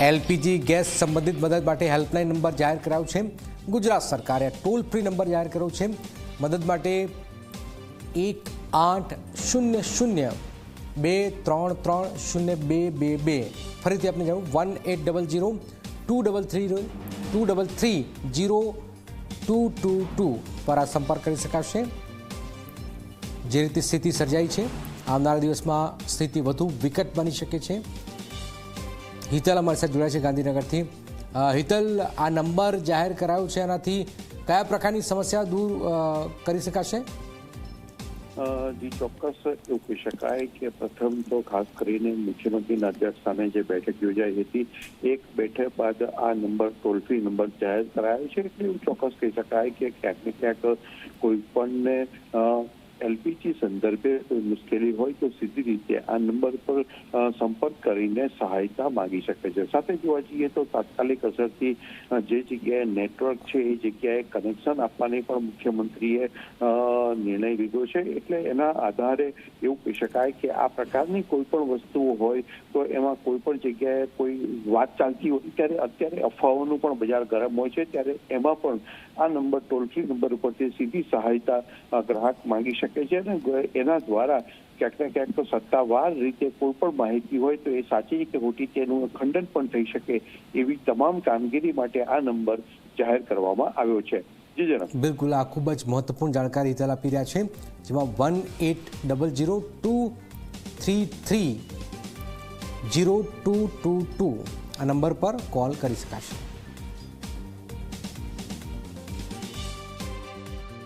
LPG gas સંબંધિત મદદ માટે હેલ્પલાઇન નંબર જાહેર કરાયો છે। ગુજરાત સરકારે ટોલ ફ્રી નંબર જાહેર કર્યો છે। મદદ માટે 1800-233-0222 ફરીથી આપણે જાણું 1800-233-0222 પર આ સંપર્ક કરી શકાશે। જે રીતે સ્થિતિ સર્જાઈ છે આવનારા દિવસમાં સ્થિતિ વધુ વિકટ બની શકે છે। હિતલ અમારી સાથે જોડાય છે ગાંધીનગરથી। હિતલ, આ નંબર જાહેર કરાયો છે, આનાથી કયા પ્રકારની સમસ્યા દૂર કરી શકાશે? जी ચોક્કસ એવું કહી શકાય કે પ્રથમ તો ખાસ કરીને મુખ્યમંત્રીના અધ્યક્ષસ્થાને જે બેઠક યોજાઈ હતી, એક બેઠક બાદ આ નંબર ટોલ ફ્રી નંબર જાહેર કરાયો છે। એટલે એવું ચોક્કસ કહી શકાય કે ક્યાંક ને ક્યાંક કોઈ પણને એલપીજી સંદર્ભે કોઈ મુશ્કેલી હોય તો સીધી રીતે આ નંબર પર સંપર્ક કરીને સહાયતા માંગી શકે છે। સાથે જોવા જઈએ તો તાત્કાલિક અસરથી જે જગ્યાએ નેટવર્ક છે એ જગ્યાએ કનેક્શન આપવાની પણ મુખ્યમંત્રીએ નિર્ણય લીધો છે। એટલે એના આધારે એવું કહી શકાય કે આ પ્રકારની કોઈ પણ વસ્તુઓ હોય તો એમાં કોઈ પણ જગ્યાએ કોઈ વાત ચાલતી હોય ત્યારે અત્યારે અફવાઓનું પણ બજાર ગરમ હોય છે, ત્યારે એમાં પણ આ નંબર ટોલ ફ્રી નંબર ઉપરથી સીધી સહાયતા ગ્રાહક માંગી શકે છે। અને એના દ્વારા ક્યાંક ને ક્યાંક તો સત્તાવાર રીતે કોઈ પણ માહિતી હોય તો એ સાચી કે ખોટી તેનું ખંડન પણ થઈ શકે એવી તમામ કામગીરી માટે આ નંબર જાહેર કરવામાં આવ્યો છે। બિલકુલ, આ ખૂબ જ મહત્વપૂર્ણ જાણકારી હિતલ આપી રહ્યા છે, જેમાં 1800-233-0222 આ નંબર પર કોલ કરી શકાશે।